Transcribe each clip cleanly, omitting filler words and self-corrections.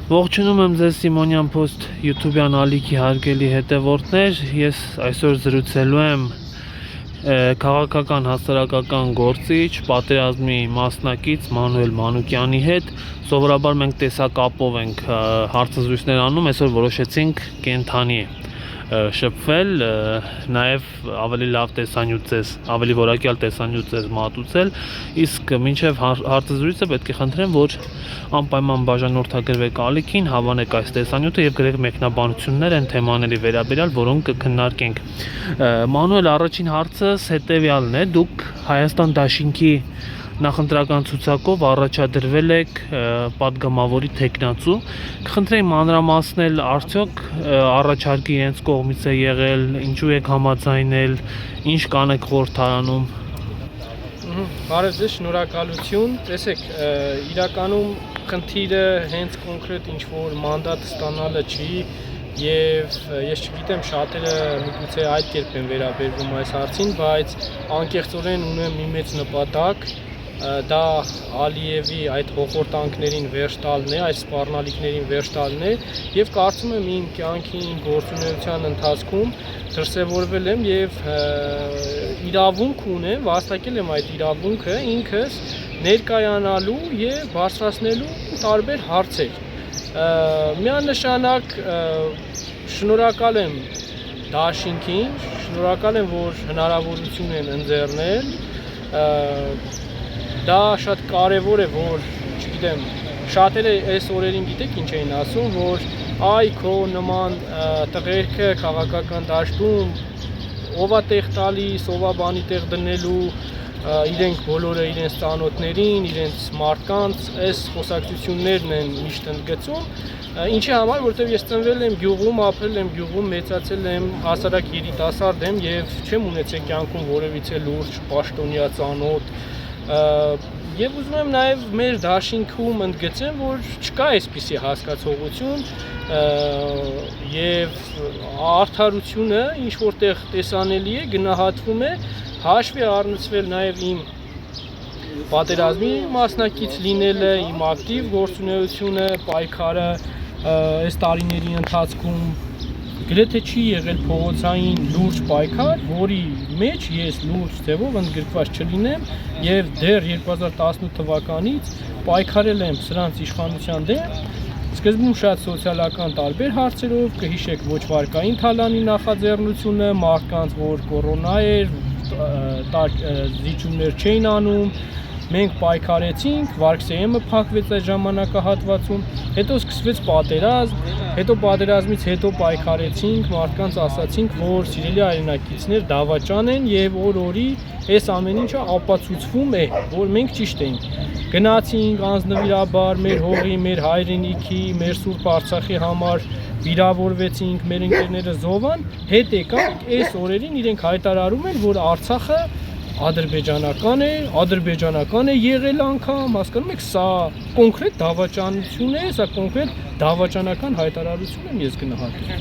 Ողջունում եմ ձեզ Սիմոնյան Post YouTube-յան ալիքի հարգելի հետևորդներ, ես այսօր զրուցելու եմ քաղաքական հասարակական գործիչ, պատերազմի մասնակից Մանուել Մանուկյանի հետ։ Սովորաբար մենք տեսակապով ենք հարցազրույցներ անում, այսօր որոշեցինք կենթանի շփվել, նաև ավելի լավ տեսանյութ ձեզ, ավելի որակյալ տեսանյութ ձեզ մատուցել, իսկ մինչև հարցազրույցը պետք է խնդրեմ, որ անպայման բաժանորդագրվեք ալիքին, հավանեք այս տեսանյութը եւ գրեք մեկնաբանություններ այն թեմաների վերաբերյալ, որոնք կքննարկենք։ Մանուել, առաջին հարցս հետեւյալն է. դուք Հայաստան Դաշինքի նախընտրական ցուցակով առաջադրվել եք պատգամավորի թեկնածու։ Կխնդրեի մանրամասնել, արդյոք առաջարկը իրենց կողմից է եղել, ինչու եք համաձայնել, ինչ կանեք խորհրդարանում։ Բարև ձեզ, շնորհակալություն։ Տեսեք, իրականում խնդիրը հենց կոնկրետ ինչ-որ մանդատ ստանալը չի, եւ ես չգիտեմ շատերը միգուցե այդ կերպ են վերաբերվում այս հարցին, բայց անկեղծորեն ունեմ մի մեծ նպատակ, դա Ալիևի այդ հոխորտանքներին վերջ տալն է, այդ սպառնալիքներին վերջ տալն է, եւ կարծում եմ իմ կյանքի գործունեության ընթացքում դրսևորվել եմ եւ իրավունք ունեմ, վաստակել եմ այդ իրավունքը ինքս ներկայանալու եւ բարձրացնելու տարբեր հարցեր։ Միանշանակ շնորհակալ եմ Դաշինքին, շնորհակալ եմ, որ հնարավորություն են ընձեռնել։ Դա շատ կարևոր է, որ, չգիտեմ, շատերը այս օրերին գիտեք ինչ էին ասում, որ այ քո նման տղերքը քաղաքական դաշտում ով է տեղ տալիս, ով է բանի տեղ դնելու, իրենք բոլորը իրենց ծանոթներին, իրենց մարդկանց, այս խոսակցություններն են միշտ ընդգծում, ինչի համար, որովհետև ես ծնվել եմ գյուղում, ապրել եմ գյուղում, մեծացել եմ, հասարակ երիտասարդ եմ եւ չեմ ունեցել կյանքում որևիցե լուրջ պաշտոնյա ծանոթ, եւ ուզում եմ նաեւ մեր դաշինքում ընդգծեմ, որ չկա այսպիսի հասկացողություն եւ արդարությունը ինչ որտեղ տեսանելի է, գնահատվում է, հաշվի առնցվել նաեւ իմ պատերազմի մասնակից լինելը, իմ ակտիվ գործունեությունը, պայքարը այս տարիների ընթացքում գրեթե չի եղել փողոցային լուրջ պայքար, որի մեջ ես լուրջ ձևով ընդգրկված չլինեմ եւ դեռ 2018 թվականից պայքարել եմ սրանց իշխանության դեմ, սկզբում շատ սոցիալական տարբեր հարցերով, կհիշեք ոչ վարկային թալանի նախաձեռնությունը, մարդկանց, որ կորոնա էր, զիջումներ չէին անում, մենք պայքարեցինք, վարկսեյեմը փակվեց այդ ժամանակահատվածում, հետո սկսվեց պատերազմ, հետո պատերազմից հետո պայքարեցինք, մարդկանց ասացինք, որ սիրելի հայրենակիցներ դավաճան են եւ օր-օրի այս ամեն ինչը ապացուցվում է, որ մենք ճիշտ ենք։ Գնացինք անձնվիրաբար մեր հողի, մեր հայրենիքի, մեր Սուրբ Արցախի համար վիրավորվեցինք, մեր ընկերները զոհան, հետ եկանք այս օրերին իրենք հայտարարում են, որ Արցախը ադրբեջանական է եղել անգամ, հասկանում եք, սա կոնկրետ դավաճանություն է, սա կոնկրետ դավաճանական հայտարարություն եմ ես գնահատում։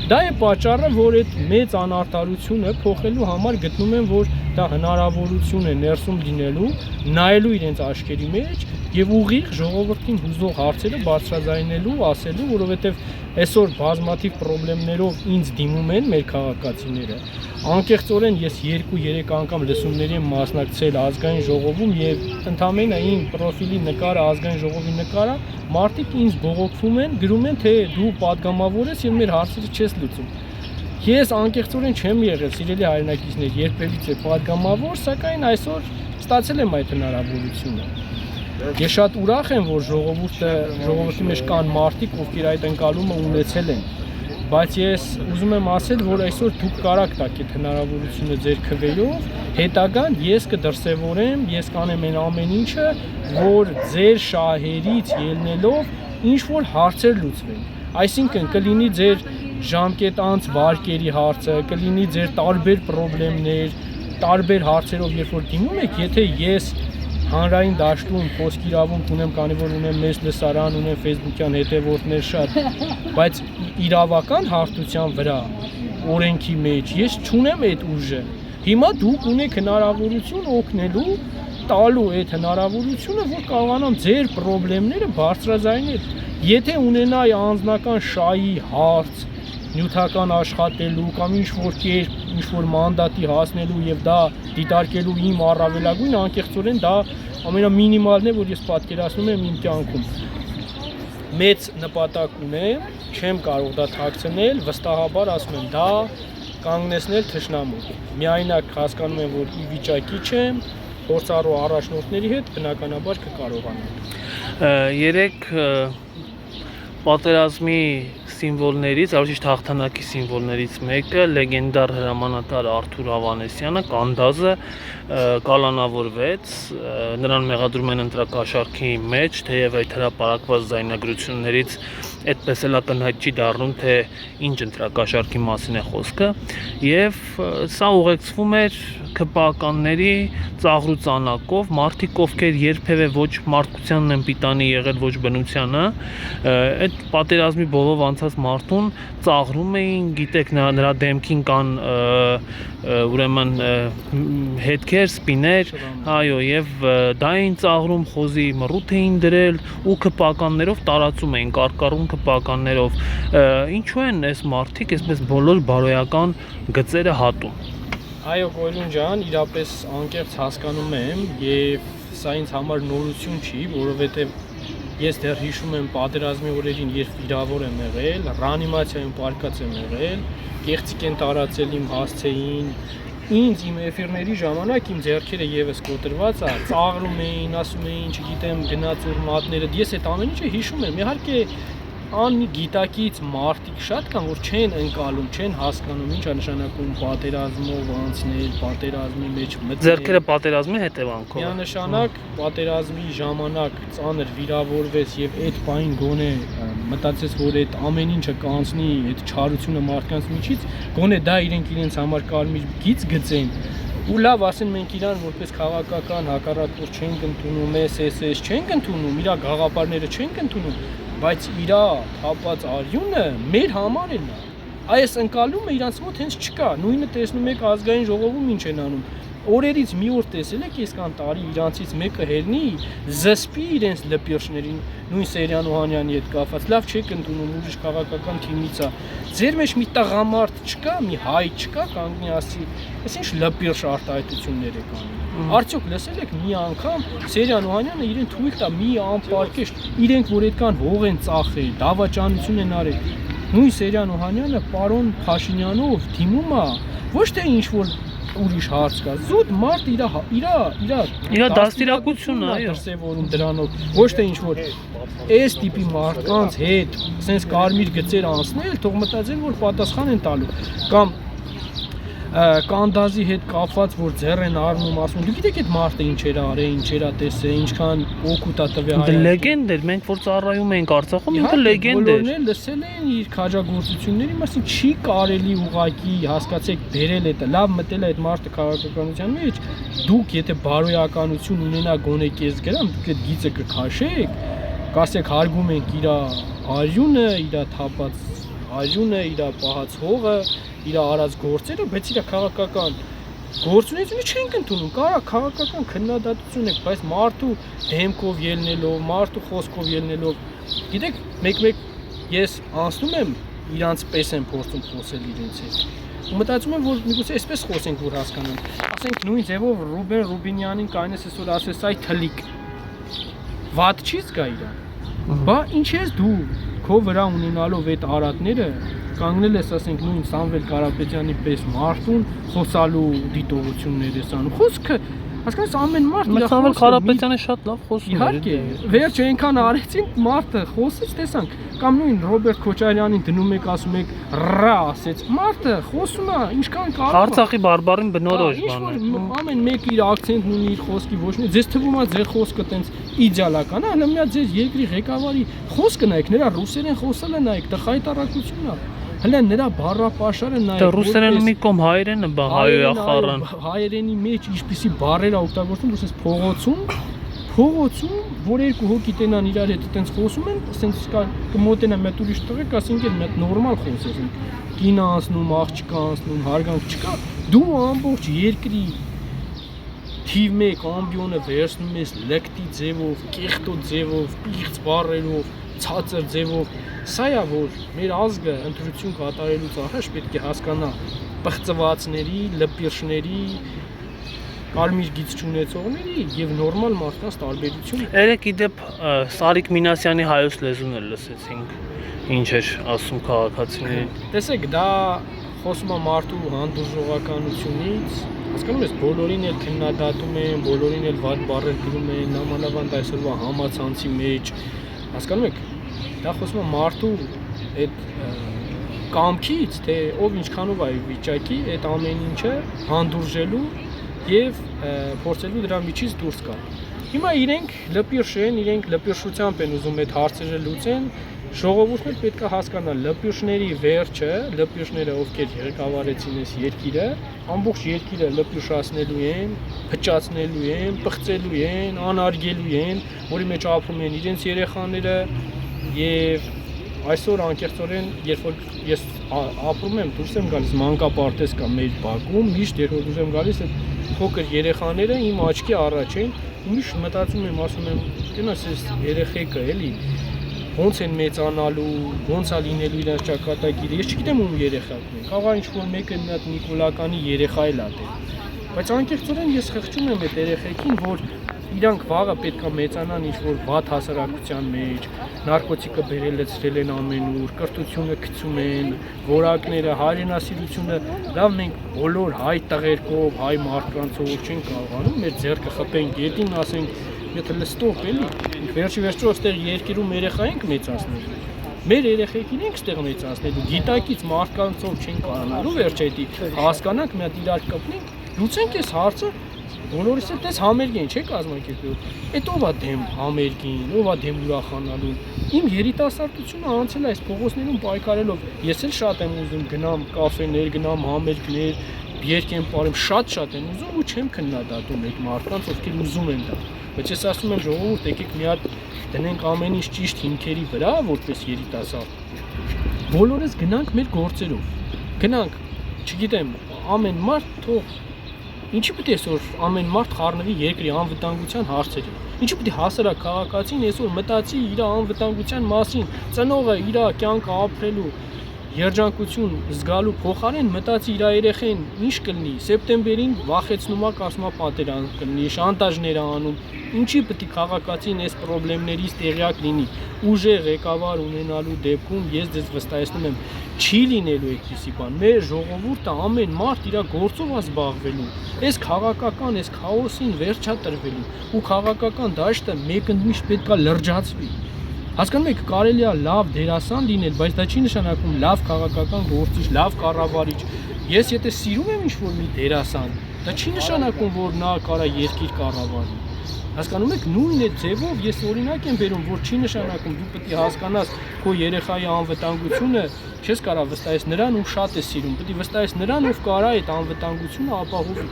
Դա է պատճառը, որ այդ մեծ անարդարությունը փոխելու համար գտնում եմ, որ դա հնարավորություն է ներսում լինելու, նայելու իրենց աչքերի մեջ եւ ուղիղ ժողովրդին հուզող հարցերը բարձրաձայնելու, ասելու, որովհետեւ այսօր բազմաթիվ խնդիրներով ինձ դիմում են մեր քաղաքացիները։ Անկեղծորեն ես 2-3 անգամ լսումների եմ մասնակցել ազգային ժողովում եւ ընդամենը իմ պրոֆիլի նկարը ազգային ժողովի նկարը մարդիկ ինձ բողոքվում են, գրում են, թե դու պատգամավոր ես եւ մեր հարցերը չես լուծում։ Ես անկեղծորեն չեմ եղել, սիրելի հայրենակիցներ, երբևիցե պատգամավոր, սակայն այսօր ստացել եմ այդ հնարավորությունը։ Ես շատ ուրախ եմ, որ ժողովրդի մեջ կան մարդիկ, ովքեր այդ ընկալումը ունեցել են, բայց ես ուզում եմ ասել, որ այսօր դուք կարաք տաք այդ հնարավորությունը ձեր քվեով, հետագան ես կդրսևորեմ, ես կանեմ այն ամեն ինչը, որ ձեր շահերից ելնելով ինչ-որ հարցեր լուծվեն։ Այսինքն կլինի ձեր ժամկետ անց վարկերի հարցը, կլինի ձեր տարբեր խնդիրներ, տարբեր հարցերով երբ որ դիմում եք, եթե ես հանրային դաշտում խոսքի իրավունք ունեմ, քանի որ ունեմ մեծ լսարան, ունեմ Facebook-յան հետևորդներ շատ, բայց իրավական հարթության վրա օրենքի մեջ ես չունեմ այդ ուժը։ Հիմա դուք ունեք հնարավորություն օգնելու տալու այդ հնարավորությունը, որ կարողանամ ձեր խնդիրները բարձրաձայնել։ Եթե ունենայի անձնական շահի հարց, նյութական աշխատելու կամ ինչ-որ մանդատի հասնելու եւ դա դիտարկելու իմ առավելագույն անկեղծորեն դա ամենամինիմալն է, որ ես պատկերացնում եմ իմ կյանքում։ Մեծ նպատակ ունեմ, չեմ կարող դա թաքցնել, վստահաբար ասում եմ, դա կանգնեցնել թշնամու։ Միայնակ հասկանում եմ, որ ի վիճակի չեմ, փորձառու առաջնորդների հետ բնականաբար կկարողանամ։ Երեք պատերազմի սիմվոլներից, առողջ հաղթանակի սիմվոլներից մեկը լեգենդար հրամանատար Արթուր Ավանեսյանը Կանդազը կալանավորվեց, նրան մեղադրում են ընտրակաշառքի մեջ, թեև այդ հրապարակված ձայնագրություններից այդպես էլ ակնհայտ չի դառնում, թե ինչ ընտրակաշառքի մասին է խոսքը, եւ սա ուղեկցվում էր ԿՊԱ-կանների ծաղրուծանակով, մարդիկ ովքեր երբևէ ոչ մարդկությանն են պիտանի եղել, ոչ բնությանը, այդ պատերազմի բովով անցած մարդուն ծաղրում էին, գիտեք, նրա դեմքին կան ուրեմն հետքեր, սպիներ, այո, եւ դա էին ծաղրում, խոզի մռութ էին դրել ու ԿՊԱ-կաններով տարածում էին, կարկառում ԿՊԱ-կաններով, ինչու են այս մարդիկ այսպես բոլոր բարոյական գծերը հատում։ Այո, Գոյլուն ջան, իրապես անկեղծ հասկանում եմ եւ սա ինձ համար նորություն չի, որովհետեւ ես դեռ հիշում եմ պատերազմի օրերին, երբ վիրավոր եմ եղել, ռեանիմացիայում պարկած եմ եղել, կեղծիք են տարածել իմ հասցեին, ինձ իմ էֆիրների ժամանակ իմ ձեռքերը եւս կոտրված է, ծաղրում էին, ասում էին, չգիտեմ, գնաց ուր մատները, ես այդ ամեն ինչը հիշում եմ, իհարկե գիտակից մարդիկ շատ կան, որ չեն ընկալում, չեն հասկանում ինչ է նշանակում պատերազմով անցնել, պատերազմի մեջ մտնել։ Ձեռքերը պատերազմի հետևանքով։ Միանշանակ պատերազմի ժամանակ ծանր վիրավորվեց եւ այդ պահին գոնե մտածեց, որ այդ ամեն ինչը կանցնի, այդ չարությունը մարդկանց միջից, գոնե դա իրենց համար կարմիր գիծ գծեն։ Ու լավ, ասեն մենք իրան որպես քաղաքական հակառակորդ չենք ընդունում, SS չենք ընդունում, իր գաղափարները չենք ընդունում, բայց իր թափած արյունը մեր համար է նա։ Այս ընկալումը իրանց մոտ հենց չկա։ Նույնը տեսնում եք ազգային ժողովում ինչ են անում։ Օրերից մի օր տեսել եք այսքան տարի իրանցից մեկը հելնի զսպի իրենց լպիրշներին, նույն Սերյան Օհանյանի հետ կապված, լավ չեք ընդունում, ուրիշ քաղաքական թիմից է։ Ձեր մեջ մի տղամարդ չկա, մի հայ չկա, կանգնի ասի, այս ինչ լպիրշ արտահայտություններ եք անում։ Արդյոք լսել եք մի անգամ Սերյան Օհանյանը իրեն թույլ տա մի անպարկեշտ, իրենք որ այդքան հող են ծախել, դավաճանություն են արել։ Նույն Սերյան Օհանյանը պարոն Փաշինյանով թիմում է, ոչ թե ինչ որ ուրիշ հարց կա, զուտ մարդ իր դաստիարակությունը, այո, դրսևորում դրանով, ոչ թե ինչ որ այս տիպի մարդկանց հետ սենց կարմիր գծեր անցնել, թող մտածեն, որ պատասխան են տալու, կամ Կանդազի հետ կապված, որ ձեռ են առնում, ասում, դու գիտեք այդ մարդը ինչեր արել, ինչեր է տեսել, ինչքան օգուտ է տվել հայ։ Դա լեգենդ էր, մենք որ ծառայում էինք Արցախում, ինքը լեգենդ էր։ Բոլորն լսել են իր քաջագործությունների մասին, չի կարելի ուղակի հասկացեք բերել դա, լավ մտել է այդ մարդը քաղաքականության մեջ, դուք եթե բարոյականություն ունենա գոնե կես գրամ, դուք այդ գիծը կքաշեք, կասեք հարգում ենք իր արյունը, իր թափած արյունը, իր պահած հողը, իր արած գործերը, բայց իր քաղաքական գործունեությունը չենք ընդունում, կարա քաղաքական քննադատություն եք, բայց մարդու դեմքով ելնելով, մարդու խոսքով ելնելով, գիտեք, մեկ-մեկ ես անցնում եմ, իրանց պես եմ փորձում խոսել իրենց հետ։ Ու մտածում եմ, որ միգուցե այսպես խոսենք, որ հասկանան։ Ասենք նույն ձևով Ռուբեն Ռուբինյանին կայնես այսօր ասես այ թլիկ։ Վատ չի զգա իրան։ Բա ինչ ես դու քո վրա ունենալով այդ արատները կանգնել ես, ասենք, նույն Սամվել Կարապետյանի պես մարդուն խոսալու դիտողություններ ես անում։ Խոսքը, հասկանաս, ամեն մարդ իր Սամվել Կարապետյանը շատ լավ խոսում էր։ Իհարկե, վերջ այնքան արեցին, մարդը խոսեց, տեսանք, կամ նույն Ռոբերտ Քոչարյանին դնում եք, ասում եք, ռա ասեց, մարդը խոսում է, ինչքան կարող է։ Արցախի բարբարին բնորոշ բան է։ Ամեն մեկը իր ակցենտն ունի, իր խոսքի ոչ մի, ձեզ թվում է ձեր խոսքը տենց իդեալական է, հələ միա ձեր երկրի ղեկավարի խոսքը նայեք, նրա ռուսերեն խոսելը նայեք, դա խայտարակություն է։ Հələ նրա բառապաշարը նայեք։ Դա ռուսերենը մի կողմ հայերենը, բա հայոյախառան։ Հայերենի մեջ ինչպիսի բառեր է օգտագործում, դուք ասես փողոցում, որ երկու հոգի տենան իրար հետ այտենց խոսում են, ասենց կմոտենա մետ ուրիշ տղեկ, ասենք էլ մետ նորմալ խոսես։ Կինը անցնում, աղջիկը անցնում, հարգանք չկա։ Դու ամբողջ երկրի թիվ 1 ամբիոնը վերցնում ես լկտի ձևով, կեղտոտ ձևով, պիղծ բառերով, ցածր ձևով, սա է որ մեր ազգը ընտրություն կատարելուց առաջ պետք է հասկանա պղծվածների, լպիրշների, կարմիր գիծ չունեցողների եւ նորմալ մարդկանց տարբերությունը։ Երեք իդեպ Սարիկ Մինասյանի հայոց լեզուն էլ լսեցինք, ինչ էր ասում քաղաքացիներին։ Տեսեք, դա խոսում է մարդու հանդուրժողականությունից, հասկանում ես, բոլորին էլ քննադատում են, բոլորին էլ վատ բառեր գրում են, նամանավանդ այսօրվա համացանցի մեջ, հասկանում եք, դա խոսում է մարդու այդ կամքից, թե ով ինչքանով է վիճակի այդ ամեն ինչը հանդուրժելու եւ փորձելու դրա միջից դուրս գալ։ Հիմա իրենք լպիրշ են, իրենք լպիրշությամբ են ուզում այդ հարցերը լուծեն, ժողովուրդն էլ պետք է հասկանա լպիրշների վերջը, լպիրշները ովքեր ղեկավարեցին այս երկիրը, ամբողջ երկիրը լպիրշացնելու են, փճացնելու են, պղծելու են, անարգելու են, որի մեջ ապրում են իրենց երեխաները եւ այսօր անկեղծորեն, երբ որ ես ապրում եմ, դուրս եմ գալիս մանկապարտեզ կա մեր բակում, միշտ երբ որ դուրս եմ գալիս այդ փոքր երեխաները իմ աչքի առաջ են, ու միշտ մտածում եմ, ասում եմ, գնաս այս երեխեքը էլի ոնց են մեծանալու, ոնց է լինելու իրենց ճակատագիրը, ես չգիտեմ ում երեխաքն են, կարող է ինչ-որ մեկը մի հատ Նիկոլականի երեխա էլ ատել, բայց անկեղծորեն ես խղճում եմ այդ երեխեքին, որ իրանք վաղը պետք է մեծանան ինչ-որ վատ հասարակության մեջ, նարկոտիկը բերելեցրել են ամենուր, կրթությունը գցում են, որակները, հայրենասիրությունը, լավ մենք բոլոր հայ տղերքով, հայ մարդկանցով չենք կարողանում, մեր ձեռքը խփենք գետին, ասենք, եթե լստող էլի, վերջի վերջո այստեղ երկիրում երեխա ենք մեծացնելու, մեր երեխեքին ենք այստեղ մեծացնելու, գիտակից մարդկանցով չենք կարողանալու, վերջ էդի հասկանանք, մի հատ իրար կպնենք, լուծենք այս հարցը, բոլորիս էլ տես համերգին չէ կազմակերպել, այդ ով է դեմ համերգին, ով է դեմ ուրախանալուն, իմ երիտասարդությունը անցել է այս փողոցներում պայքարելով, ես էլ շատ եմ ուզում գնամ կաֆեներ, գնամ համերգներ, երկեմ պարեմ, շատ եմ ուզում ու չեմ քննադատում այդ մարդկանց, ովքեր ուզում են դա, բայց ես ասում եմ ժողովուրդ, եկեք մի հատ դնենք ամեն ինչ ճիշտ հիմքերի վրա, որպես երիտասարդ, բոլորս գնանք մեր գործերով, գնանք, չգիտեմ, ամեն մարդ թող ինչի պետք է այսօր ամեն մարդ խառնվի երկրի անվտանգության հարցերին։ Ինչի պետք է հասարակ քաղաքացին այսօր մտածի իր անվտանգության մասին, ծնողը իր կյանքը ապրելու երջանկություն զգալու փոխարեն մտածի իր երեխեն ինչ կլինի, սեպտեմբերին վախեցնում է, ասում է պատերազմ կլինի, շանտաժներ անում, ինչի պետք է քաղաքացին այս խնդիրներից տեղյակ լինի, ուժեղ ղեկավար ունենալու դեպքում ես ձեզ վստահեցնում եմ, չի լինելու այդպիսի բան, մեր ժողովուրդը ամեն մարդ իր գործով է զբաղվելու, այս քաղաքական, այս քաոսին վերջ է տրվելու ու քաղաքական դաշտը մեկընդմիշտ պետք է լրջացվի։ Հասկանում եք, կարելի է լավ դերասան լինել, բայց դա չի նշանակում լավ քաղաքական գործիչ, լավ կառավարիչ։ Ես եթե սիրում եմ ինչ-որ մի դերասան, դա չի նշանակում, որ նա կարա երկիր կառավարի։ Հասկանում եք, նույն այդ ձևով ես օրինակ եմ բերում, որ չի նշանակում դու պետք է հասկանաս քո երեխայի անվտանգությունը, չես կարա վստահես նրան, ում շատ ես սիրում, պետք է վստահես նրան, ով կարա այդ անվտանգությունը ապահովի։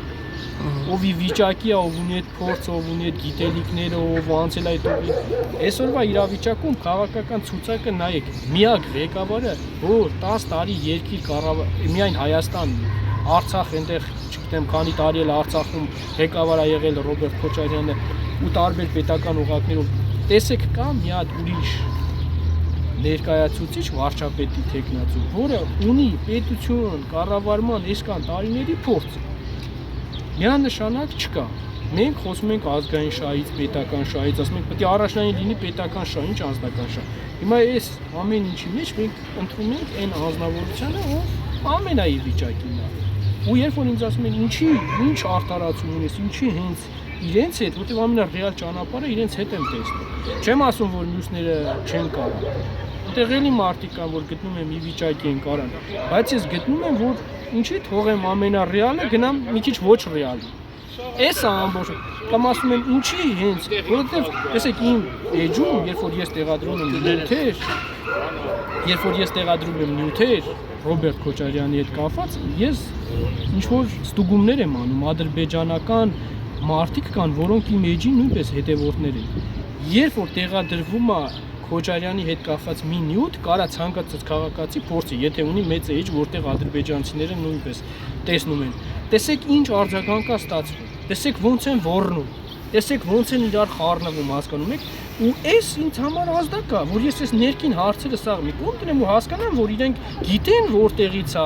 Ով ի վիճակի է, ով ունի այդ փորձը, ով ունի այդ գիտելիքները, ով անցել այդ ուղին։ Այսօրվա իրավիճակում քաղաքական ցուցակը նայեք, միակ ղեկավարը, որ 10 տարի երկիր կառավարել, միայն Հայաստանն է, Արցախ այնտեղ, չգիտեմ, քանի տարի էլ Արցախում ղեկավար է եղել Ռոբերտ Քոչարյանը ու տարբեր պետական օղակներով։ Տեսեք, կա մի հատ ուրիշ ներկայացուցիչ վարչապետի թեկնածու, որը ունի պետություն կառավարման այսքան տարիների փորձ։ Միանշանակ չկա։ Մենք խոսում ենք ազգային շահից, պետական շահից, ասում ենք պետք է առաջնային լինի պետական շահ, ինչ անձնական շահ։ Հիմա այս ամեն ինչի մեջ մենք ընտրում ենք այն անձնավորությունը, ով ամենայի վիճակին է։ Ու երբ որ ինձ ասում են ինչ արտարացում ունես, ինչի հենց իրենց հետ, որտեղ ամենառեալ ճանապարհը իրենց հետ եմ տեսնում։ Չեմ ասում, որ մյուսները չեն կարող։ Այնտեղ էլի մարդիկ կան, որ գտնում եմ ի վիճակի են կարան, բայց ես գտնում եմ, որ ինչի թողեմ ամենառեալը, գնամ մի քիչ ոչ ռեալի։ Էս է ամբողջը։ Կամ ասում եմ ինչի հենց, որովհետև տեսեք իմ էջում, երբ որ ես տեղադրում եմ նյութեր, Ռոբերտ Քոչարյանի հետ կապված, ես ինչ-որ ստուգումներ եմ անում, ադրբեջանական մարդիկ կան, որոնք իմ էջին նույնպես հետևորդներ են։ Երբ որ տեղադրվում է Քոչարյանի հետ կապված մի նյութ, կարա ցանկացած քաղաքացի փորձի, եթե ունի մեծ էջ, որտեղ ադրբեջանցիները նույնպես տեսնում են։ Տեսեք ինչ արձագանք է ստացվում։ տեսեք ոնց են ոռնում, տեսեք ոնց են իրար խառնվում, հասկանում եք, ու այս ինձ համար ազդակ է, որ ես այս ներքին հարցերը սաղ մի կողմ դնեմ ու հասկանամ, որ իրենք գիտեն որտեղից է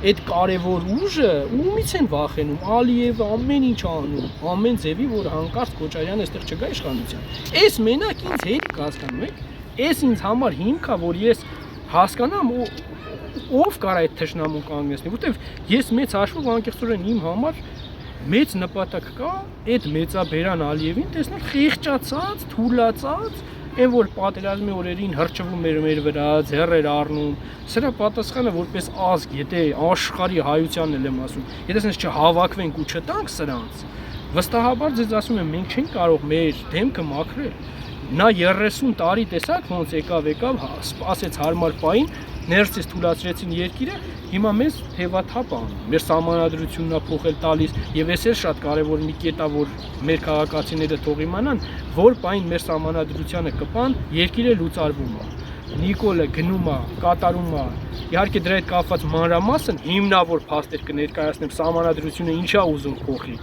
այդ կարևոր ուժը, ումից են վախենում, Ալիևը ամեն ինչ անում, ամեն ձևի, որ հանկարծ Քոչարյանը այստեղ չգա իշխանության։ Այս մենակ ինձ հետ հասկանում եք, այս ինձ համար հիմք է, որ ես հասկանամ ով կարա այդ թշնամուն կանգնեցնի, որտեվ ես մեծ հաշվով անկեղծորեն իմ համար մեծ նպատակ կա այդ մեծաբերան Ալիևին տեսնել խիղճացած, թուլացած, այն որ պատերազմի օրերին հրճվում էր մեր վրա, ձեռեր առնում, սրա պատասխանը որպես ազգ, եթե աշխարհի հայությանն էլ եմ ասում, եթե sense չհավաքվենք ու չտանք սրանց, վստահաբար ձեզ ասում եմ, մենք չենք կարող մեր դեմքը մաքրել։ Նա 30 տարի տեսակ ոնց եկավ, սպասեց հարմար պահին, ներսից թուլացրեցին երկիրը, հիմա մեզ թևաթափ անում։ Մեր սահմանադրությունն է փոխել տալիս, եւ այս էլ շատ կարեւոր մի կետ է, որ մեր քաղաքացիները թող իմանան, որ պահին մեր սահմանադրությանը կպան, երկիրը լուծարվում է։ Նիկոլը գնում է, կատարում է։ Իհարկե դրա հետ կապված մանրամասն հիմնավոր փաստեր կներկայացնեմ, սահմանադրությունը ինչա ուզում փոխի,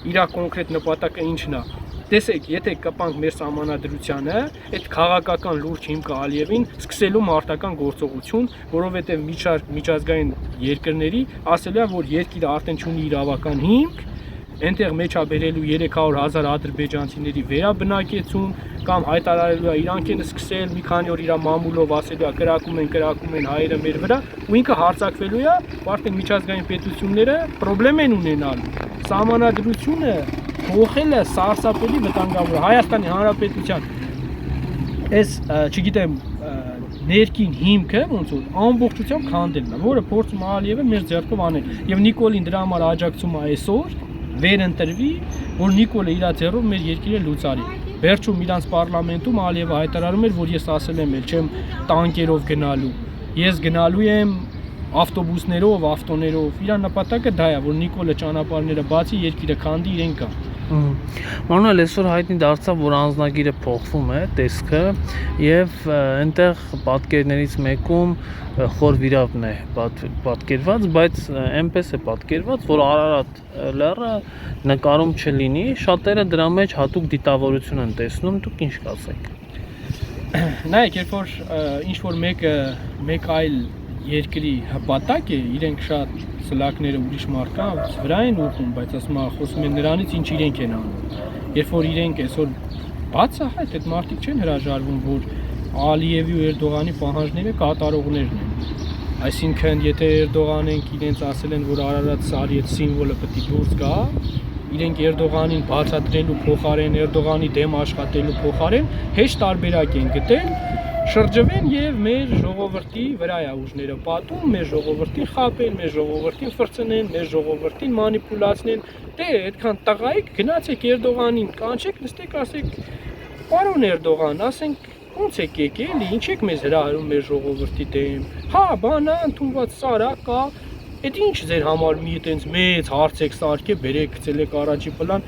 իր կոնկրետ նպատակը ինչն է։ Տեսեք, եթե կպանք մեր սահմանադրությանը, այդ քաղաքական լուրջ հիմքը Ալիևին սկսելու մարտական գործողություն, որովհետև միջազգային երկրների ասելու է, որ երկիրը արդեն ունի իրավական հիմք, այնտեղ մեջա բերելու 300,000 ադրբեջանցիների վերաբնակեցում կամ հայտարարելու է իրանք են սկսել մի քանի օր իր մամուլով ասելու է կրակում են հայերը մեր վրա ու ինքը հարձակվելու է, արդեն միջազգային պետությունները խնդրեմ են ունենալ։ Սահմանադրությունը փոխելը սարսափելի վտանգավոր է Հայաստանի Հանրապետության այս չգիտեմ ներքին հիմքը ոնց որ ամբողջությամբ քանդելն է, որը փորձում է Ալիևը մեր ձեռքով անել եւ Նիկոլին դրա համար աջակցում է այսօր վերընտրվի, որ Նիկոլը իր ձեռով մեր երկիրը լուծարի։ Վերջում իրանց պարլամենտում Ալիևը հայտարարում էր, որ ես ասել եմ, չեմ տանկերով գնալու։ Ես գնալու եմ ավտոբուսներով, ավտոներով։ Իր նպատակը դա է, որ Նիկոլը ճանապարհները բացի, երկիրը քանդի, իրեն կա։ Մանուել այսօր հայտնի դարձավ, որ անձնագիրը փոխվում է, տեսքը, եւ այնտեղ պատկերներից մեկում խոր վիրավն է պատկերված, բայց այնպես է պատկերված, որ Արարատ լեռը նկարում չլինի, շատերը դրա մեջ հատուկ դիտավորություն են տեսնում, դուք ինչ կասեք։ Նայեք, երբ որ ինչ որ մեկ այլ երկրի հպատակ է, իրենք շատ սլակները ուրիշ մարդկանց վրա են ուղղում, բայց ասում եմ, խոսում են նրանից, ինչ իրենք են անում։ Երբ որ իրենք այսօր բացահայտ այդ մարդիկ չեն հրաժարվում, որ Ալիևի ու Էրդողանի պահանջները կատարողներն են։ Այսինքն, եթե Էրդողանենք իրենց ասել են, որ Արարատ սարի այդ սիմվոլը պետք է դուրս գա, իրենք Էրդողանին բացատրելու փոխարեն, Էրդողանի դեմ աշխատելու փոխարեն հեշտ տարբերակ են գտել, շրջվեն եւ մեր ժողովրդի վրա է ուժները պատում, մեր ժողովրդին խաբեն, մեր ժողովրդին ֆրցնեն, մեր ժողովրդին մանիպուլացնեն։ Դե այդքան տղայիկ գնացեք Էրդողանին, կանչեք, նստեք, ասեք, պարոն Էրդողան, ասենք ո՞նց եք եկել, ինչ եք մեզ հրահրում մեր ժողովրդի դեմ։ Հա, բանա, ընդունված սարա կա։ Այդ ինչ ձեր համար մի այտենց մեծ հարց եք սարքե, բերեք գցել եք առաջի պլան,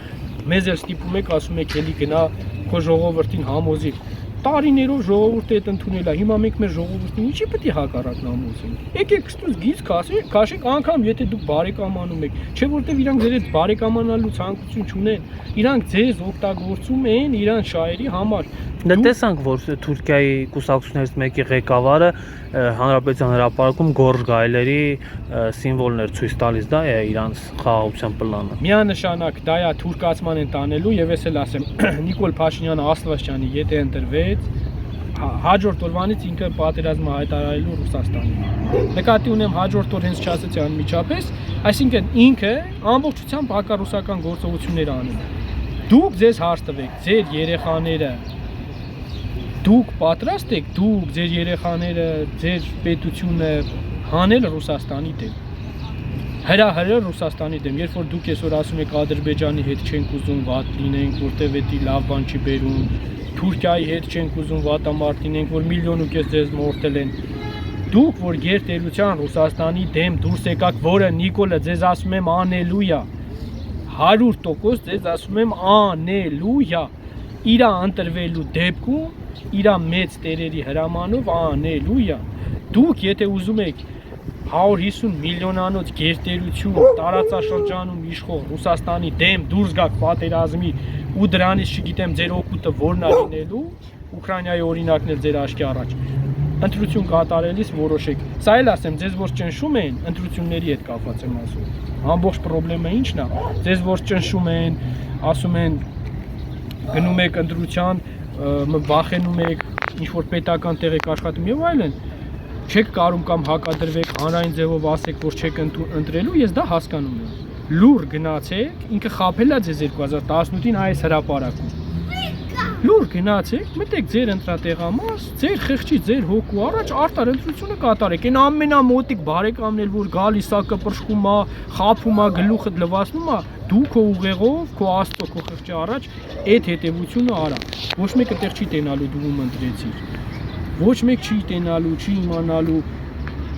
մեզ էլ ստիպում եք, ասում եք, էլի գնա քո ժողովրդին համոզի։ Տարիներով ժողովուրդը այդ ընդունել է, հիմա մենք մեր ժողովրդին ինչի պետք է հակառակն համոզենք։ Եկեք ստուց գիծ քաշեք, անգամ եթե դուք բարեկամանում եք, չէ որտեվ իրանք ձեր հետ բարեկամանալու ցանկություն չունեն, իրանք ձեզ օգտագործում են իրանց շահերի համար։ Դե տեսանք, որ Թուրքիայի կուսակցություններից մեկի ղեկավարը հանրապետության հրապարակում գորժ գայլերի սիմվոլներ ցույց տալիս, դա է իրանց խաղաղության պլանը։ Միանշանակ դա է թուրքացման են տանելու եւ ես էլ ասեմ Նիկոլ Փաշինյանը Աստվածյանի եթե ընտրվեց հաջորդ օրվանից ինքը պատերազմը հայտարարելու Ռուսաստանին։ Նկատի ունեմ հաջորդ օր հենց չասեցի անմիջապես, այսինքն ինքը ամբողջությամբ հակառուսական գործողություններ անում։ Դուք ձեզ հարց տվեք, ձեր երեխաները դուք պատրաստ եք դուք ձեր երեխաները, ձեր պետությունը հանել Ռուսաստանի դեմ։ Հրահրել Ռուսաստանի դեմ, երբ որ դուք այսօր ասում եք Ադրբեջանի հետ չենք ուզում վատ լինենք, որտեվ դա լավ բան չի բերում, Թուրքիայի հետ չենք ուզում վատամարդ լինենք, որ 1,5 միլիոն ձեզ մորթել են։ Դուք որ գերտերության Ռուսաստանի դեմ դուրս եկաք, որը Նիկոլը ձեզ ասում եմ անելու է, 100% ձեզ ասում եմ անելու է, իրա ընտրվելու դեպքում իրա մեծ տերերի հրամանով անելու է։ Դուք եթե ուզում եք 150 միլիոնանոց գերտերություն տարածաշրջանում իշխող Ռուսաստանի դեմ դուրս գաք պատերազմի ու դրանից չգիտեմ ձեր օգուտը որն է լինելու, Ուկրաինայի օրինակն էլ ձեր աչքի առաջ։ Ընտրություն կատարելիս որոշեք։ Սա էլ ասեմ, ձեզ որ ճնշում են, ընտրությունների հետ կապված եմ ասում։ Ամբողջ խնդրեմը ի՞նչն է։ Ձեզ որ ճնշում են, ասում են գնում եք ընտրության, վախենում եք, ինչ որ պետական տեղ եք աշխատում եւ այլն, չեք կարում կամ հակադրվեք հանրային ձևով ասեք, որ չեք ընտրելու, ես դա հասկանում եմ։ Լուր գնացեք, ինքը խաբել է ձեզ 2018-ին այս հրապարակում։ Լուր գնացեք, մտեք ձեր ընտրատեղամաս, ձեր խեղճի, ձեր հոգու առաջ արտար ընտրությունը կատարեք։ Այն ամենամոտիկ բարեկամն էլ որ գալիս է կպրշկում է, խափում է, գլուխը լվացնում է, դու քո ուղեղով, քո աստծո, քո խեղճի առաջ այդ հետևությունը արա։ Ոչ մեկը տեղ չի տենալու դու ում ընտրեցիր։ Ոչ մեկ չի տենալու, չի իմանալու։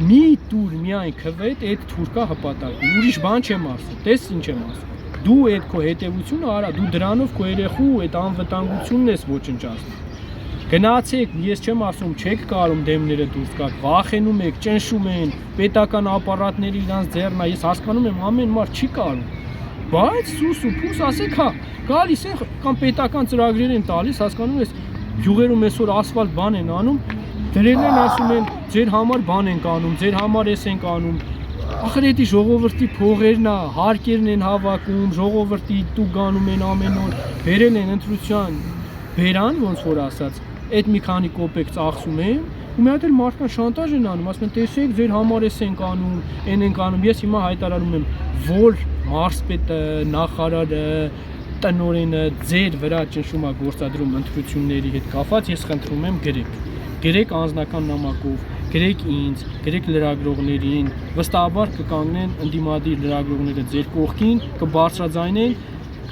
Մի տուր միայն քվետ այդ թուրքա հպատակին։ Ուրիշ բան չեմ ասում։ Տես ինչ եմ ասում։ Դու այդ քո հետևությունը արա, դու դրանով քո երեխու այդ անվտանգությունն ես ոչնչացնում։ Գնացեք, ես չեմ ասում, չեք կարում դեմները դուրս գաք, վախենում եք, ճնշում են, պետական ապարատները իրանց ձեռն է, ես հասկանում եմ ամեն մարդ չի կարում։ Բայց սուս ու փուս ասեք, հա, գալիս են կամ պետական ծրագրեր են տալիս, հասկանում ես, գյուղերում այսօր ասֆալտ բան են անում, դրել են ասում են, ձեր համար բան ենք անում, ձեր համար էս ենք անում։ Ախր էդի ժողովրդի փողերն է, հարկերն են հավաքում, ժողովրդի տուգ անում են ամեն օր, բերել են ընտրության բերան, ոնց որ ասած, այդ մի քանի կոպեկ ծախսում են, ու մի հատ էլ մարդկան շանտաժ են անում, ասում են, տեսեք, ձեր համար էս ենք անում, այն ենք անում, ես հիմա հայտարարում եմ, որ մարզպետը, նախարարը, տնօրենը ձեր վրա ճնշում է գործադրում ընտրությունների հետ կապված, ես խնդրում եմ գրեք անձնական նամակով, գրեք ինձ, գրեք լրագրողներին, վստահաբար կկանգնեն ընդդիմադիր լրագրողները ձեր կողքին, կբարձրաձայնեն,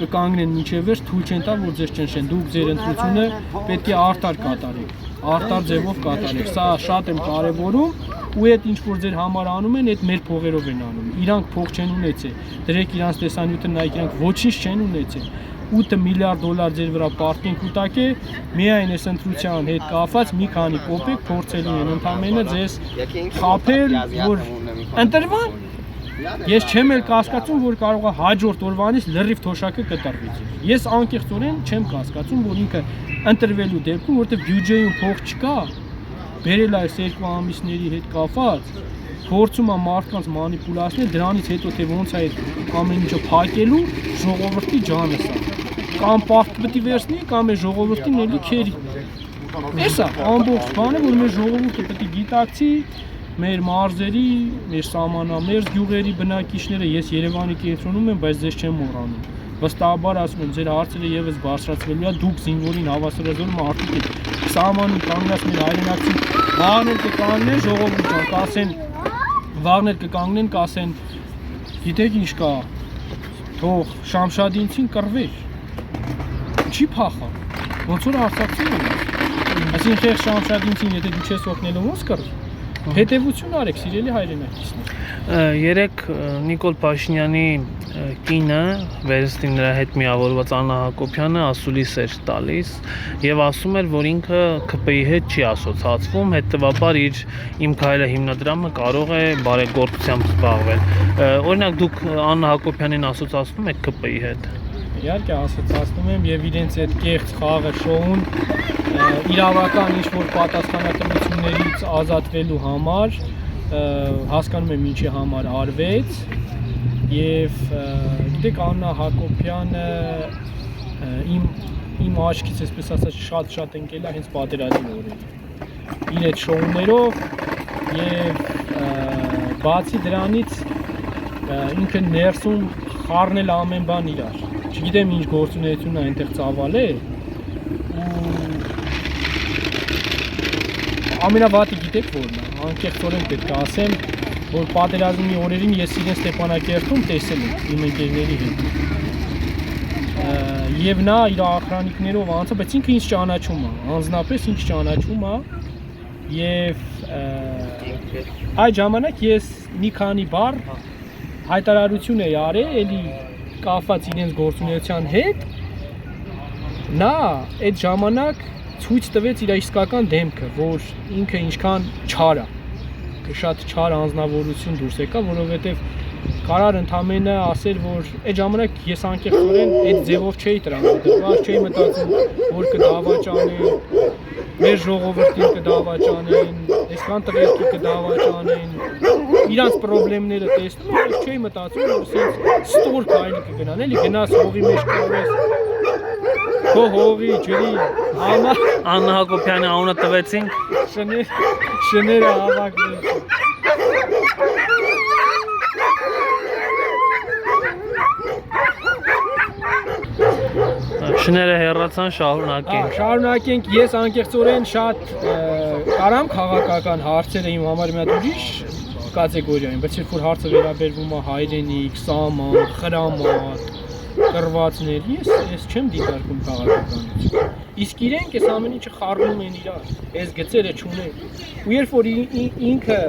կկանգնեն մինչև վերջ, թույլ չեն տա, որ ձեզ ճնշեն, դուք ձեր ընտրությունը պետք է արդար կատարեք, արդար ձևով կատարեք, սա շատ եմ կարևորում, ու այդ ինչ որ ձեր համար անում են, այդ մեր փողերով են անում, իրանք փող չեն ունեցել, դրեք իրանց տեսանյութը նայեք, իրանք ոչինչ չեն ունեցել, 8 միլիարդ դոլար ձեր վրա պարտենք ուտակ է, միայն այս ընտրության հետ կապված մի քանի կոպեկ փորձելու են ընդամենը ձեզ խաբել, որ ընտրվան, ես չեմ էլ կասկածում, որ կարող է հաջորդ օրվանից լրիվ թոշակը կտրվի։ Ես անկեղծորեն չեմ կասկածում, որ ինքը ընտրվելու դեպքում, որտեղ բյուջեում փող չկա, բերել այս 2 ամիսների հետ կապված, փորձում է մարդկանց մանիպուլացնել, դրանից հետո թե ոնց է ամեն ինչը փակելու ժողովրդի ջանը սա։ Կամ պարտք պետք է վերցնի, կամ է ժողովրդին էլի քերի։ Էսա ամբողջ բանը, որ մեր ժողովուրդը պետք է գիտակցի, մեր մարզերի, մեր սահմանամերձ գյուղերի բնակիչները, ես Երևանի կենտրոնում եմ, բայց ձեզ չեմ մոռանում։ Վստահաբար ասում եմ, ձեր հարցերը եւս բարձրացվելու է, դուք զինվորին հավասարազորում արդյոք եք սահմանում կանգնած մեր հայրենակցին, վաղն էլ կկանգնեն ժողովուրդ ջան, կասեն, վաղն էլ կկանգնեն, կասեն, գիտեք ինչ կա, թող Շամշադինցին կռվեր, չի փախա, ոնց որ արցախցին են, այսինքն խեղ Շամշադինցին, եթե դու չես օգնելու ոնց կռվի, հետևություն արեք, սիրելի հայրենակիցներ։ Երեք Նիկոլ Փաշինյանի կինը վերստի նրա հետ միավորված Աննա Հակոբյանը ասուլիս էր տալիս եւ ասում էր, որ ինքը ԿՊ-ի հետ չի ասոցացվում, հետեւաբար իր Իմ քայլը հիմնադրամը կարող է բարեգործությամբ զբաղվել։ Օրինակ դուք Աննա Հակոբյանին ասոցացնում եք ԿՊ-ի հետ։ Իհարկե ասոցացնում եմ եւ իրենց այդ կեղծ խաղը շոուն իրավական ինչ-որ պատասխանատվություններից ազատվելու համար հասկանում եմ ինչի համար արվեց եւ գիտեք Աննա Հակոբյանը իմ աչքից այսպես ասած շատ ընկել է հենց պատերազմի օրերին իր այդ շոուներով եւ բացի դրանից ինքը ներսում խառնել ամեն բան իրար չգիտեմ ինչ գործունեություն է այնտեղ ծավալել ամենավատը գիտեք որն է, անկեղծորեն պետք է ասեմ, որ պատերազմի օրերին ես իրեն Ստեփանակերտում տեսել եմ իմ ընկերների հետ։ Եվ նա իր ախրանիկներով անցա, բայց ինքը ինձ ճանաչում է, անձնապես ինձ ճանաչում է եւ այդ ժամանակ ես մի քանի բառ հայտարարություն էի արել, էլի կապված իրենց գործունեության հետ։ Նա այդ ժամանակ ցույց տվեց իր իսկական դեմքը, որ ինքը ինչքան չար է։ շատ չար անձնավորություն դուրս եկա, որովհետև կարար ընդամենը ասել, որ այդ ժամանակ ես անկեղծորեն այդ ձևով չէի տրամադրված, չէի մտածում, որ կդավաճանեն, մեր ժողովրդին կդավաճանեն, այսքան տղերքի կդավաճանեն, իրանց պրոբլեմները տեսնում, ես չէի մտածում, որ ասենց ստոր քայլ կգնան, էլի գնաս հողի մեջ կորես, քո հողի ջրի համար Աննա Հակոբյանի անունը տվեցինք։ շները հավաքվեցին։ Շները հեռացան, շարունակենք։ Շարունակենք, ես անկեղծորեն շատ կարամ քաղաքական հարցերը իմ համար մի հատ ուրիշ կատեգորիային, բայց երբ որ հարցը վերաբերվում է հայրենիք, սահման, խրամատ, կռվածներ, ես չեմ դիտարկում քաղաքականություն։ Իսկ իրենք այս ամեն ինչը խառնում են իրար, այս գծերը չունեն։ Ու երբ որ ինքը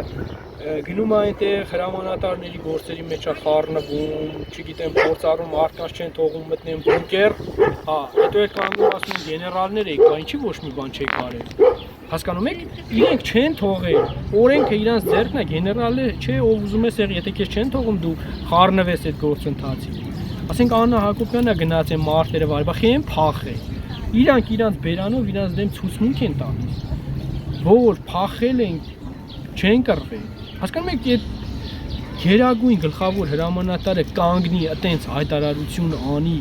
գնում է այնտեղ հրամանատարների գործերի մեջ է խառնվում, չգիտեմ, փորձառում մարդկանց չեն թողում մտնեն բունկեր, հա, հետո էլ կանգնում ասում են գեներալներ եք, բա ինչի ոչ մի բան չեք արել։ Հասկանում եք, իրենք չեն թողել, օրենքը իրանց ձեռքն է, գեներալը չէ, ով ուզում է սեղ, եթե քեզ չեն թողում դու խառնվես այդ գործընթացին։ Ասենք Աննա Հակոբյանը գնաց է մարտերը վարի, բա խեն փախե։ Իրանք իրանց բերանով իրանց դեմ ցուցմունք են տալիս, որ փախել են, չեն կռվել։ Հասկանում եք, այդ գերագույն գլխավոր հրամանատարը կանգնի այտենց հայտարարություն անի,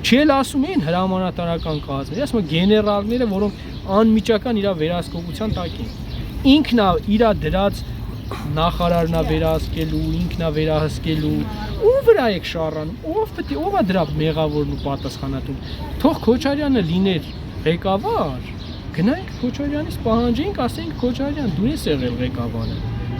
չել ասում են հրամանատարական կազմը, ասում են գեներալները, որոնք անմիջական իր վերահսկողության տակ են։ Ինքն է իր դրած նախարարն է վերահսկելու, ինքն է վերահսկելու, ով վրա եք շարանում, ով է դրա մեղավորն ու պատասխանատուն։ Թող Քոչարյանը լիներ ղեկավար, գնանք Քոչարյանից պահանջենք, ասենք Քոչարյան, դու ես եղել ղեկավարը։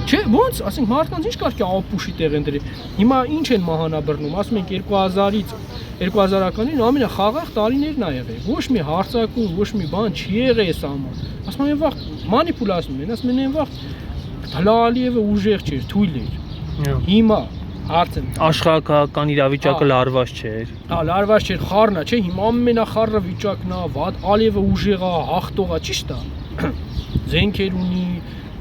Չէ, ոնց, ասենք մարդկանց ինչ կարքի ապուշի տեղ են դրել։ Հիմա ինչ են մահանաբռնում, ասում ենք 2000-ից 2000-ականին ամենախաղաղ տարիներն ա եղել։ Ոչ մի հարցակում, ոչ մի բան չի եղել այս ամեն։ Ասում են վաղ մանիպուլացնում են, ասում են վաղ Ալիևը ուժեղ չէր, թույլ էր։ Հիմա հարցը Աշխարհական իրավիճակը լարված չէր։ Հա, լարված չէր, խառնա, չէ, հիմա ամենախառը վիճակն է, վատ Ալիևը ուժեղ է, հաղթող է, ճիշտ է։ Զենքեր ունի,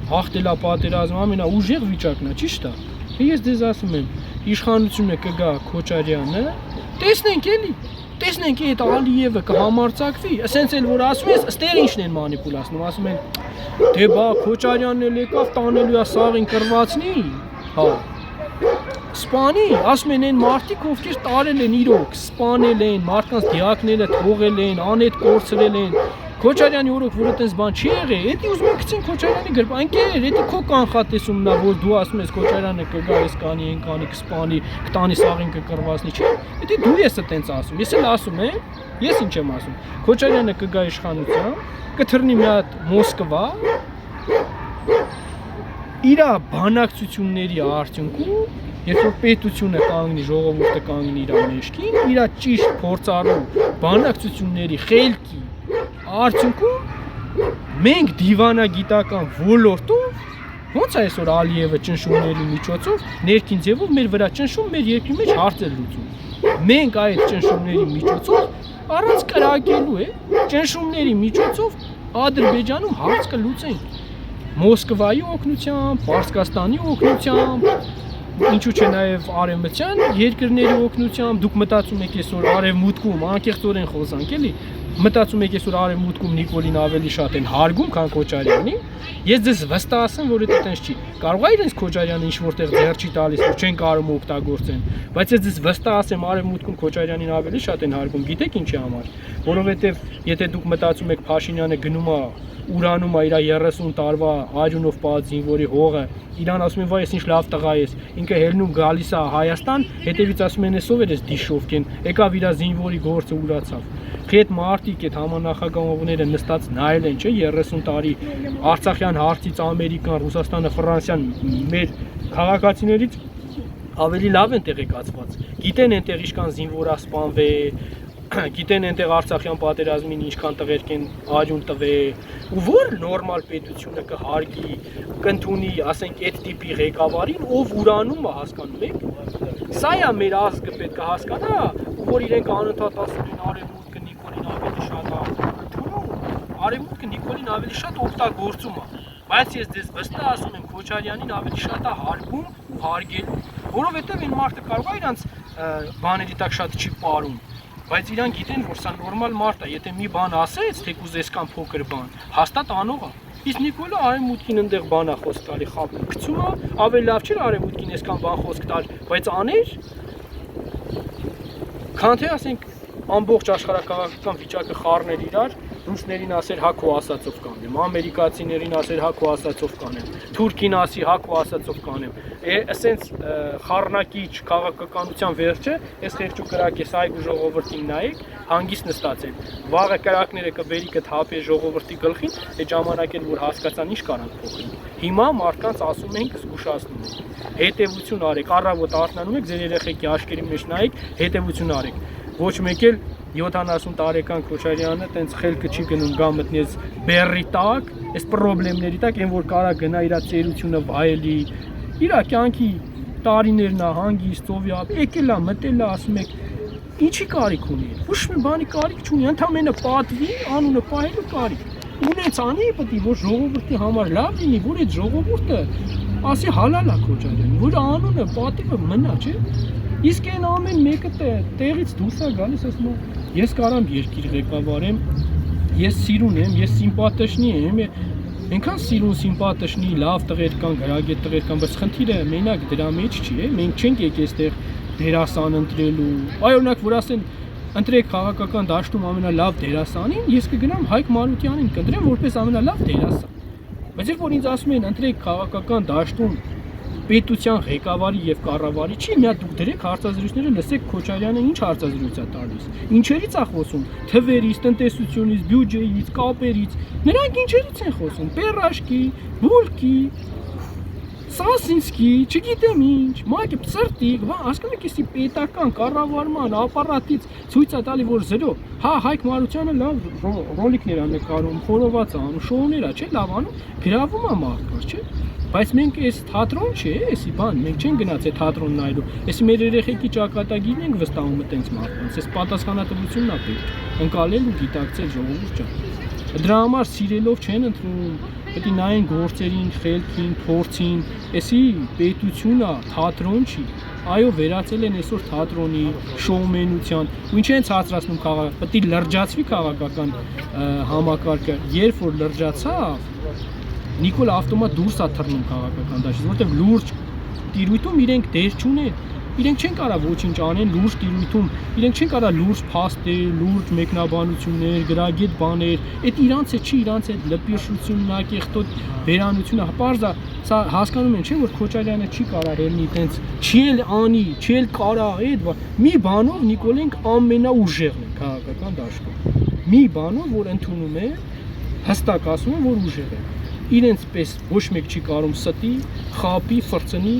հաղթել է պատերազմը, ամենաուժեղ վիճակն է, ճիշտ է։ Ես դες ասում եմ, իշխանությունը կգա Քոչարյանը, տեսնենք էլի, տեսնենք այդ Ալիևը կհամարձակվի, ասենց էլ որ ասում ես, ըստեղ ինչն են մանիպուլացնում, ասում են, դե բա Քոչարյանն էլ եկավ տանելու է սաղին կռվածնի, հա։ Սպանի, ասում են այն մարդիկ, ովքեր տարել են իրոք, սպանել են, մարդկանց դիակները թողել են, անետ կորցրել են։ Քոչարյանի օրոք, որ այդպես բան չի եղել, էդի ուզում են գցեն Քոչարյանի գրպան, ընկեր, էդի քո կանխատեսումն է, որ դու ասում ես Քոչարյանը կգա, ես կանի, են կանի, կսպանի, կտանի սաղին կկռվածնի, չէ։ Էդի դու ես այտենց ասում, ես էլ ասում եմ, ես ինչ եմ ասում։ Քոչարյանը կգա իշխանության, կթռնի մի հատ Մոսկվա, իր բանակցությունների արդյունքում, երբ որ պետությունը կանգնի, ժողովուրդը կանգնի իր մեջքին, իր ճիշտ փորձառու բանակցությունների խելքի արդյունքում մենք դիվանագիտական ոլորտով ոնց է այսօր Ալիևը ճնշումների միջոցով ներքին ձևով մեր վրա ճնշում մեր երկրի մեջ հարցեր լուծում։ Մենք այդ ճնշումների միջոցով առանց կրակելու ճնշումների միջոցով Ադրբեջանում հարց կլուծենք։ Մոսկվայի օգնությամբ, Պարսկաստանի օգնությամբ, ինչու՞ չէ նաև արևմտյան երկրների օգնությամբ, դուք մտածում եք այսօր արևմուտքում, անկեղծորեն խոսանք, էլի, մտածում եք այսօր արևմուտքում Նիկոլին ավելի շատ են հարգում, քան Քոչարյանին, ես ձեզ վստահ որ դա այդպես չի։ Կարող է իրենց Քոչարյանը ինչ որտեղ ձեռ չի տալիս, որ չեն կարող օգտագործեն, բայց ես ձեզ վստահ արևմուտքում Քոչարյանին ավելի շատ են հարգում, գիտեք ինչի համար, որովհետև եթե դուք մտածում եք Փաշինյանը գնում է ուրանում է իր 30 տարվա արյունով պահած զինվորի հողը, իրան ասում են, վայ, ես ինչ լավ տղա ես, ինքը հելնում գալիս է Հայաստան, հետևից ասում են, ով էր էս դիշովկեն, եկավ իր զինվորի գործը ուրացավ։ Այդ մարդիկ, այդ համանախագահողները նստած նայել են, չէ, 30 տարի Արցախյան հարցից Ամերիկան, Ռուսաստանը, Ֆրանսիան մեր քաղաքացիներից ավելի լավ են տեղեկացված։ Գիտեն այնտեղ ինչքան զինվոր է սպանվել, գիտեն այնտեղ Արցախյան պատերազմին ինչքան տղերք են արյուն տվել, ու որ նորմալ պետությունը կհարգի, կընդունի, ասենք, այդ տիպի ղեկավարին, ով ուրանում է, հասկանում եք։ Սա է մեր ազգը պետք է հասկանա, որ իրենք անընդհատ ասում են արևմուտքը Նիկոլին ավելի շատ ընդունում, արևմուտքը Նիկոլին ավելի շատ օգտագործում է։ Բայց ես դες վստահ ասում եմ Քոչարյանին ավելի շատ է հարգում ու հարգելու, որովհետև այն մարդը կարող է իրանց բաների տակ շատ չի ապարում, բայց իրանք գիտեն, որ սա նորմալ մարդ է, եթե մի բան ասեց, թեկուզ այսքան փոքր բան, հաստատ անող է։ Իսկ Նիկոլը արևմուտքին այնտեղ բան է խոսք տալի, խաբում գցում է, ավելի լավ չէր արևմուտքին այսքան բան խոսք տալ, բայց աներ, քան թե ասենք ամբողջ աշխարհակաղակական վիճակը խառներ իրար, ռուսներին ասեր հա քո ասածով կանեմ, ամերիկացիներին ասեր հա քո ասածով կանեմ, թուրքին ասի հա քո ասածով կանեմ։ Ասենց խառնակիչ քաղաքականության վերջը, այս խեղճու կրակես այգու ժողովրդին նայեք, հանգիստ նստած են։ Վաղը կրակները կբերի կթափի ժողովրդի գլխին, այդ ժամանակ էլ որ հասկացան ինչ կարան փոխել։ Հիմա մարդկանց ասում ենք, զգուշացնում ենք։ Հետևություն արեք, առավոտ արթնանում եք, ձեր երեխեքի աչքերի մեջ նայեք, հետևություն արեք։ Ոչ մեկ էլ 70 տարեկան Քոչարյանը տենց խելքը չի գնում գա մտնի այս բեռի տակ, այս խնդիրների տակ, այն որ կարա գնա իր ծերությունը վայելի, իր կյանքի տարիներն է հանգիստ ծովյապ, եկել է, մտել է, ասում եք, ինչի կարիք ունի։ Ոչ մի բանի կարիք չունի, ընդամենը պատվի, անունը պահելու կարիք։ Ունեց անի, պետք է որ ժողովրդի համար լավ լինի, որ այդ ժողովուրդը ասի հալալ է Քոչարյանը, որ անունը պատիվը մնա, չէ։ Իսկ այն ամեն մեկը տեղից դուրս է գալիս, ասում է, ես կարամ երկիր ղեկավարեմ, ես սիրուն եմ, ես սիմպաթշնի եմ, այնքան սիրուն սիմպաթշնի, լավ տղեր կան, գրագետ տղեր կան, բայց խնդիրը մենակ դրա մեջ չի, մենք չենք եկել այստեղ դերասան ընտրելու, օրինակ որ ասեն ընտրեք քաղաքական դաշտում ամենալավ դերասանին, ես կգնամ Հայկ Մարությանին կընտրեմ որպես ամենալավ դերասան։ Բայց երբ որ ինձ ասում են ընտրեք քաղաքական դաշտում պետության ղեկավարի եւ կառավարի չի, միա դուք դրեք հարցազրույցները, լսեք Քոչարյանը ինչ հարցազրույց է տալիս։ Ինչերից է խոսում։ Թվերից, տնտեսությունից, բյուջեից, կապերից։ Նրանք ինչերից են խոսում։ Պերաշկի, բուլկի, Սասինսկի, չգիտեմ ինչ, մայկը ծրտիկ, հասկանում եք, էսի պետական կառավարման ապարատից ցույց է տալի, որ զրո։ Հա, Հայկ Մարությանը լավ ռոլիկներ է նկարում, խորոված է անում, շոուներ է, չէ, լավ անում, գրավում է մարդկանց, չէ։ Բայց մենք այս թատրոն չէ, էսի բան, մենք չենք գնաց այդ թատրոն նայելու։ Էսի մեր երեխեքի ճակատագիրն ենք վստահում այդպես մարդկանց, այս պատասխանատվությունն է պետք, ընկալել ու գիտակցել ժողովուրդ ջան։ Դրա համար սիրելով չեն ընտրում, պետք է նայեն գործերին, խելքին, փորձին, էսի պետությունը թատրոն չի։ Այո, վերածել են այսօր թատրոնի, շոումենության, ու ինչ են ցածրացնում քաղաքը, պետք է լրջացվի քաղաքական համակարգը, երբ որ լրջացավ, Նիկոլ ավտոմատ դուրս է թռնում քաղաքական դաշտից, որտեղ լուրջ տիրույթում իրենք դեր չունեն, իրենք չեն կարող ոչինչ անեն լուրջ տիրույթում, իրենք չեն կարող լուրջ փաստեր, լուրջ մեկնաբանություններ, գրագետ բաներ, այդ իրանց է չի, իրանց է լպիրշությունն է, կեղտոտ վերանությունը, պարզ է, սա հասկանում են, չէ՞ որ Քոչարյանը չի կարող ելնի այտենց, չի էլ անի, չի էլ կարող այդ, մի բանով Նիկոլենք ամենաուժեղն է քաղաքական դաշտում, մի բանով որ ընդունում է, հստակ ասում է, որ ուժեղ է։ Իրենց պես ոչ մեկ չի կարող ստի, խապի, ֆրծնի,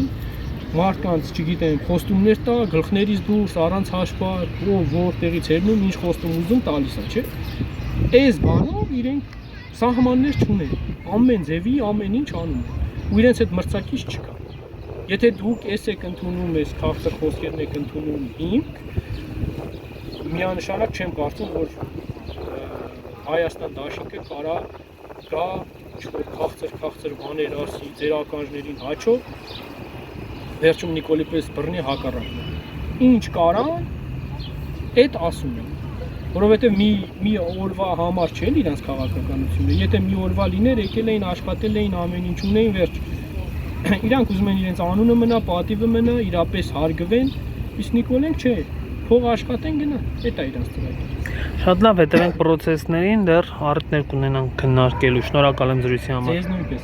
մարդկանց, չգիտեմ, խոստումներ տա, գլխներից դուրս առանց հաշվար, որտեղից հերնում, ինչ խոստում ուզում տալիս է, չէ։ Այս բանով իրենք սահմաններ չունեն, ամեն ձևի, ամեն ինչ անում են, ու իրենց այդ մրցակից չկա։ Եթե դուք էս եք ընդունում, այս քաղցր խոսքերն եք ընդունում հիմք, միանշանակ չեմ կարծում, որ Հայաստան դաշինքը կարա գա քաղցր բաներ ասի ձեր ականջներին հաչով, վերջում Նիկոլի պես բռնի հակառակն։ Ինչ կարան, այդ ասում են, որովհետև մի օրվա համար չէ իրանց քաղաքականությունը, եթե մի օրվա լիներ, եկել էին, աշխատել էին, ամեն ինչ ունեին, վերջ, իրանք ուզում են իրենց անունը մնա, պատիվը մնա, իրապես հարգվեն, իսկ Նիկոլենք չէ, փող աշխատեն գնա, այդ է իրանց ծրագիրը։ Շատ լավ, հետևենք պրոցեսներին, դեռ առիթներ կունենանք քննարկելու։ Շնորհակալ եմ զրույցի համար։ Ձեզ նույնպես։